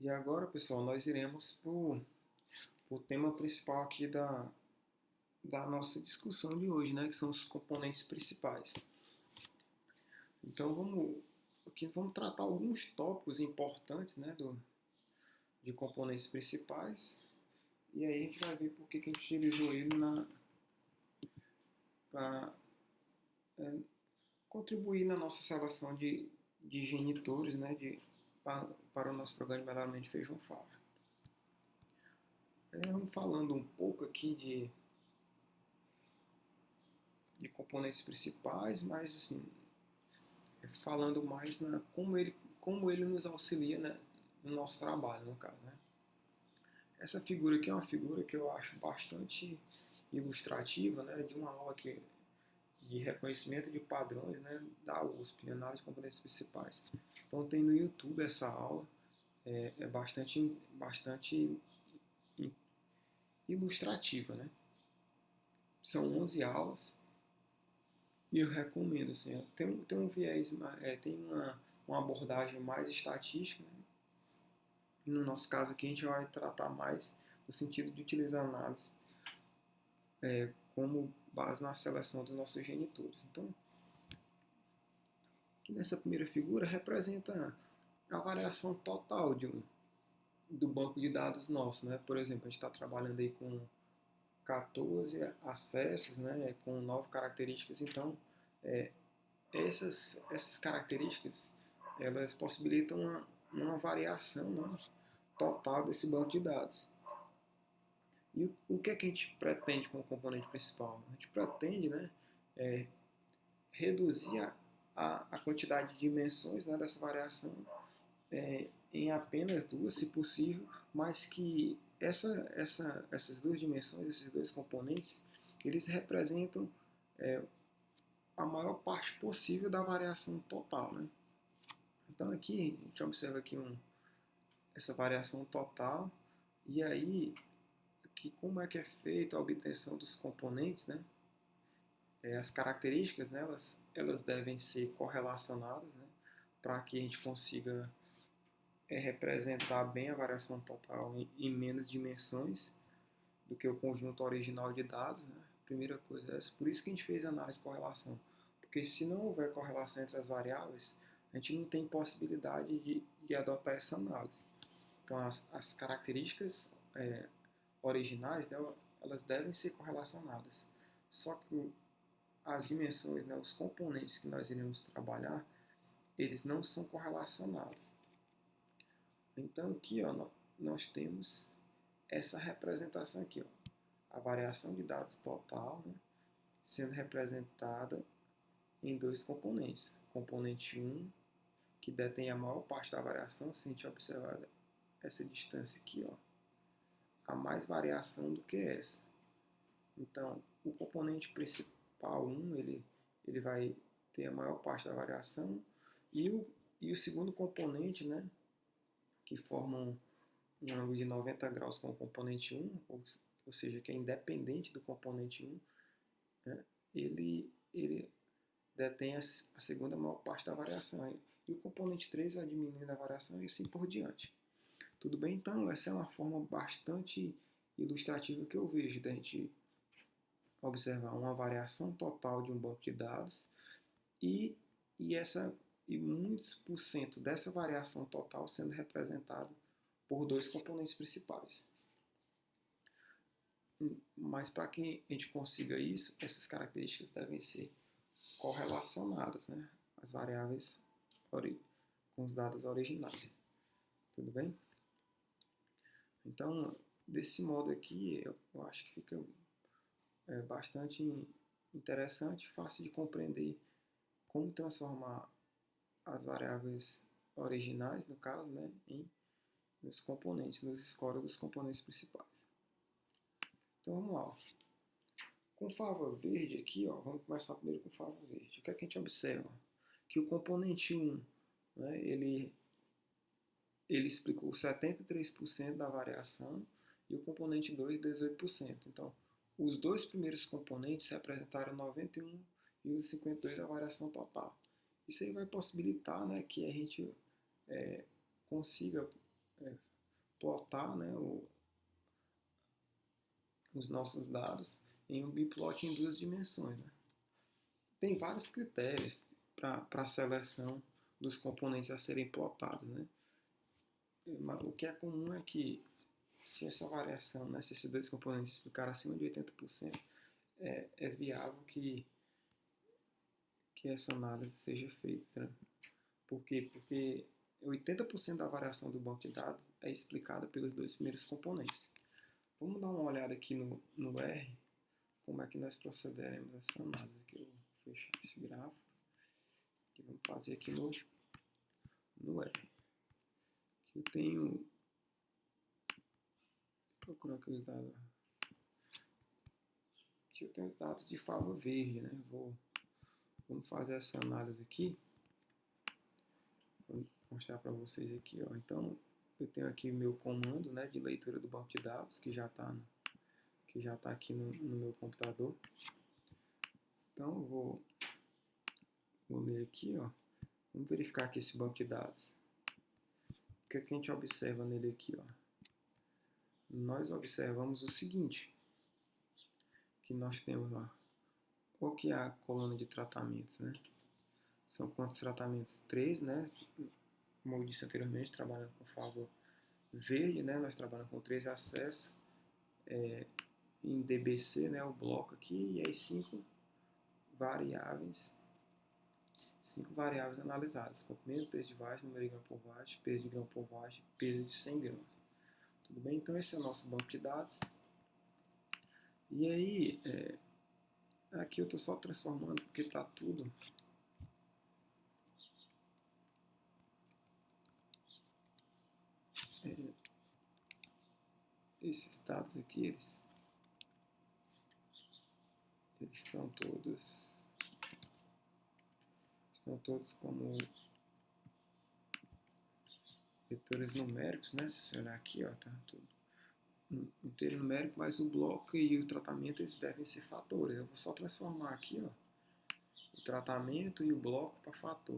E agora, pessoal, nós iremos para o tema principal aqui da nossa discussão de hoje, né? Que são os componentes principais. Então, vamos tratar alguns tópicos importantes, né? De componentes principais. E aí a gente vai ver por que a gente utilizou ele para contribuir na nossa seleção de genitores, né? Para o nosso programa de melhoramento de feijão fava. Vamos falando um pouco aqui de componentes principais, mas assim, falando mais como ele nos auxilia, né, no nosso trabalho, no caso. Né? Essa figura aqui é uma figura que eu acho bastante ilustrativa, né, de uma aula de reconhecimento de padrões, né, da USP, análise de componentes principais. Então tem no YouTube essa aula, é bastante ilustrativa, né? São 11 aulas e eu recomendo, assim, tem um viés, tem uma abordagem mais estatística, né? E no nosso caso aqui a gente vai tratar mais no sentido de utilizar a análise como base na seleção dos nossos genitores. Então, aqui nessa primeira figura representa a variação total do banco de dados nosso, né? Por exemplo, a gente está trabalhando aí com 14 acessos, né? Com 9 características, então essas características elas possibilitam uma variação, né, total desse banco de dados. E o que é que a gente pretende com o componente principal? A gente pretende, né, reduzir a quantidade de dimensões, né, dessa variação em apenas duas, se possível, mas que essas duas dimensões, esses dois componentes, eles representam a maior parte possível da variação total. Né? Então aqui a gente observa aqui essa variação total, e aí aqui como é que é feita a obtenção dos componentes, né? As características, né, elas devem ser correlacionadas, né, para que a gente consiga representar bem a variação total em menos dimensões do que o conjunto original de dados. Né? Primeira coisa é essa. Por isso que a gente fez a análise de correlação. Porque se não houver correlação entre as variáveis, a gente não tem possibilidade de adotar essa análise. Então, as características originais, né, elas devem ser correlacionadas. Só que as dimensões, né, os componentes que nós iremos trabalhar, eles não são correlacionados. Então, aqui ó, nós temos essa representação aqui, ó, a variação de dados total, né, sendo representada em dois componentes. Componente 1, que detém a maior parte da variação, se a gente observar essa distância aqui, ó, há mais variação do que essa. Então, o componente principal 1, ele vai ter a maior parte da variação, e o segundo componente, né, que forma um ângulo de 90 graus com o componente 1, ou seja, que é independente do componente 1, né, ele detém a segunda maior parte da variação. E o componente 3 vai diminuindo a variação e assim por diante. Tudo bem? Então, essa é uma forma bastante ilustrativa que eu vejo da gente observar uma variação total de um banco de dados e muitos por cento dessa variação total sendo representado por dois componentes principais. Mas para que a gente consiga isso, essas características devem ser correlacionadas, né, as variáveis com os dados originais. Tudo bem? Então, desse modo aqui, eu acho que fica bastante interessante, fácil de compreender como transformar as variáveis originais, no caso, né, nos componentes, nos scores dos componentes principais. Então vamos lá. Ó. Com fava verde aqui, ó, vamos começar primeiro com fava verde. O que é que a gente observa? Que o componente 1, né, ele explicou 73% da variação e o componente 2, 18%. Então, os dois primeiros componentes representaram 91 e 52 da variação total. Isso aí vai possibilitar, né, que a gente consiga plotar, né, os nossos dados em um biplot em 2 dimensões. Né? Tem vários critérios para a seleção dos componentes a serem plotados. Né? O que é comum é que, se essa variação, né, se esses 2 componentes ficarem acima de 80%, é viável que essa análise seja feita. Né? Por quê? Porque 80% da variação do banco de dados é explicada pelos 2 primeiros componentes. Vamos dar uma olhada aqui no R, como é que nós procederemos essa análise. Aqui eu vou fechar esse gráfico. Que vamos fazer aqui no R. Aqui eu tenho... Vou procurar aqui os dados. Aqui eu tenho os dados de fava verde, né? Vamos fazer essa análise aqui. Vou mostrar para vocês aqui, ó. Então, eu tenho aqui o meu comando, né, de leitura do banco de dados, que já está aqui no meu computador. Então, eu vou ler aqui, ó. Vamos verificar aqui esse banco de dados. O que a gente observa nele aqui, ó? Nós observamos o seguinte, que nós temos, ó, qual que é a coluna de tratamentos, né? São quantos tratamentos? 3, né? Como eu disse anteriormente, trabalhando com fava verde, né? Nós trabalhamos com 3 acessos em DBC, né? O bloco aqui, e aí 5 variáveis analisadas: comprimento, peso de vagem, número de grão por vagem, peso de grão por vagem, peso de 100 gramas. Tudo bem? Então esse é o nosso banco de dados. E aí, aqui eu estou só transformando porque está tudo esses dados aqui, eles estão todos como vetores numéricos, né? Se você olhar aqui, ó, tá tudo inteiro numérico, mas o bloco e o tratamento, eles devem ser fatores. Eu vou só transformar aqui, ó, o tratamento e o bloco para fator,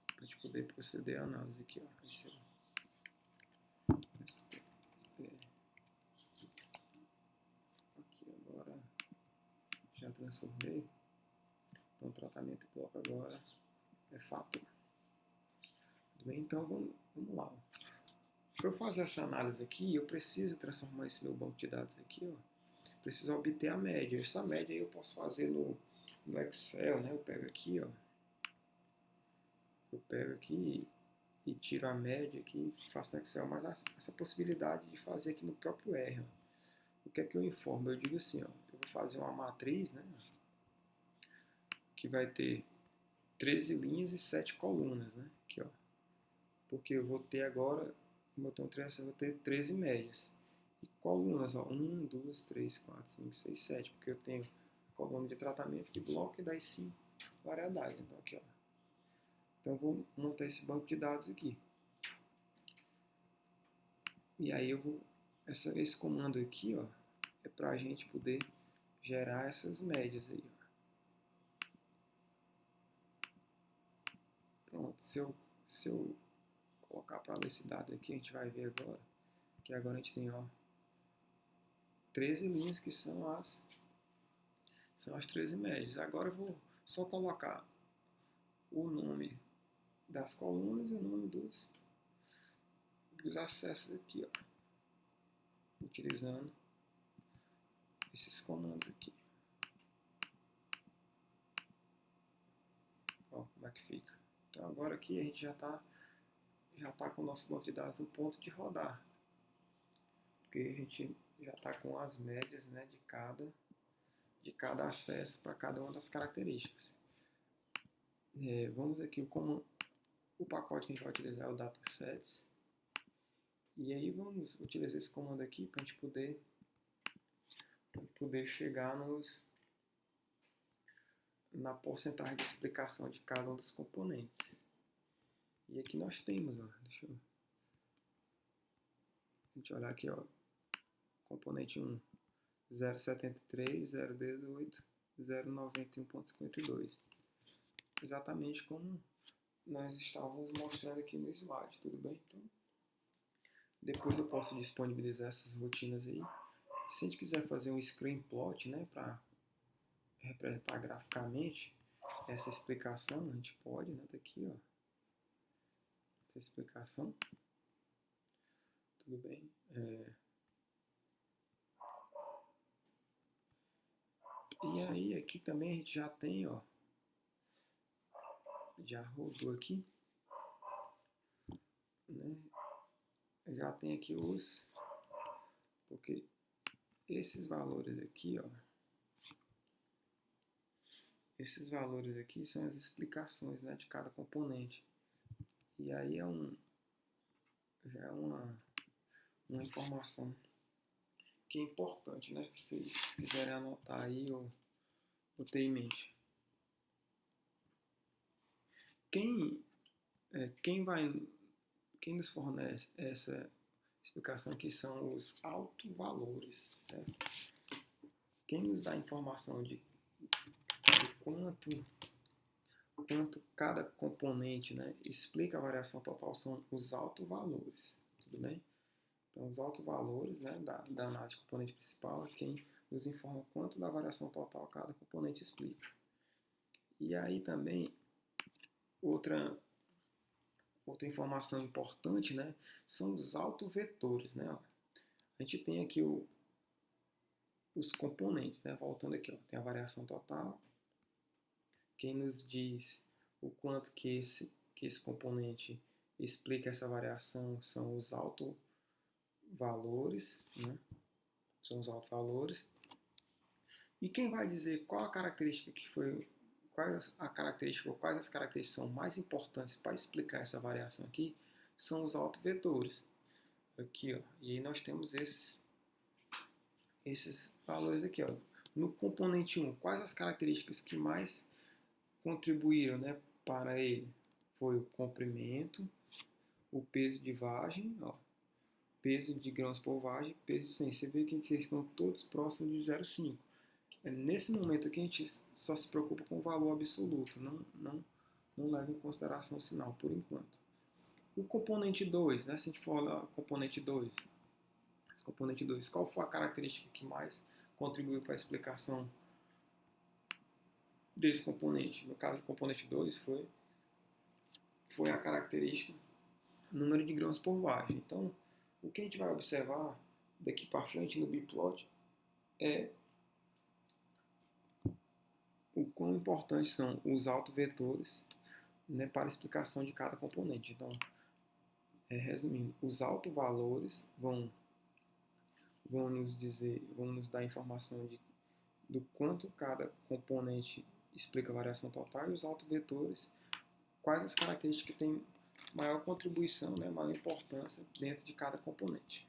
para a gente poder proceder à análise aqui, ó. Aqui agora já transformei. Então, o tratamento e bloco agora é fator. Tudo bem? Então, vamos lá. Para eu fazer essa análise aqui, eu preciso transformar esse meu banco de dados aqui, ó. Preciso obter a média. Essa média aí eu posso fazer no Excel, né? Eu pego aqui, ó. Eu pego aqui e tiro a média aqui, faço no Excel, mas essa possibilidade de fazer aqui no próprio R, ó. O que é que eu informo? Eu digo assim, ó, eu vou fazer uma matriz, né? Que vai ter 13 linhas e 7 colunas, né? Aqui, ó. Porque eu vou ter agora, como eu tenho 3, eu vou ter 13 médias. E colunas, ó, 1, 2, 3, 4, 5, 6, 7, porque eu tenho coluna de tratamento de bloco e das 5 variedades. Então, aqui, ó. Então, eu vou montar esse banco de dados aqui. E aí, eu vou... Esse comando aqui, ó, é para a gente poder gerar essas médias aí, ó. Pronto, se eu colocar para ler esse dado aqui, a gente vai ver agora, que agora a gente tem, ó, 13 linhas que são as 13 médias. Agora eu vou só colocar o nome das colunas e o nome dos acessos aqui, ó, utilizando esses comandos aqui. Ó, como é que fica. Então agora aqui a gente já tá com o nosso banco de dados no ponto de rodar, porque a gente já está com as médias, né, de cada acesso para cada uma das características. Vamos aqui, como o pacote que a gente vai utilizar é o datasets, e aí vamos utilizar esse comando aqui para a gente poder chegar na porcentagem de explicação de cada um dos componentes. E aqui nós temos, ó, deixa eu... A gente olhar aqui, ó, componente 1, 0,73, 0,18, 0,91,52. Exatamente como nós estávamos mostrando aqui no slide, tudo bem? Então, Depois eu posso disponibilizar essas rotinas aí. Se a gente quiser fazer um screen plot, né, para representar graficamente essa explicação, a gente pode, né, tá aqui, ó, essa explicação, tudo bem. E aí aqui também a gente já tem, ó, já rodou aqui, né, já tem aqui porque esses valores aqui, ó, esses valores aqui são as explicações, né, de cada componente. E aí já é uma informação que é importante, né? Se vocês quiserem anotar aí ou ter em mente. Quem nos fornece essa explicação aqui são os autovalores, certo? Quem nos dá a informação de quanto cada componente, né, explica a variação total são os autovalores, tudo bem? Então, os autovalores, né, da análise de componente principal é quem nos informa quanto da variação total cada componente explica. E aí também, outra informação importante, né, são os autovetores, né? A gente tem aqui os componentes, né? Voltando aqui, ó, tem a variação total. Quem nos diz o quanto que esse componente explica essa variação são os autovalores, né? São os autovalores. E quem vai dizer qual a característica que foi, quais as características são mais importantes para explicar essa variação aqui, são os autovetores. Aqui, ó, e aí nós temos esses valores aqui, ó. No componente 1, quais as características que mais contribuíram, né, para ele? Foi o comprimento, o peso de vagem, ó, peso de grãos por vagem, peso de 100. Você vê que eles estão todos próximos de 0,5. Nesse momento aqui a gente só se preocupa com o valor absoluto, não leva em consideração o sinal por enquanto. O componente 2, né, se a gente for lá, componente 2, qual foi a característica que mais contribuiu para a explicação desse componente? No caso do componente 2 foi a característica número de grãos por vagem. Então, o que a gente vai observar daqui para frente no biplot é o quão importantes são os autovetores, né, para a explicação de cada componente. Então, resumindo, os autovalores vão nos dar informação do quanto cada componente explica a variação total, e os autovetores, quais as características que têm maior contribuição, né, maior importância dentro de cada componente.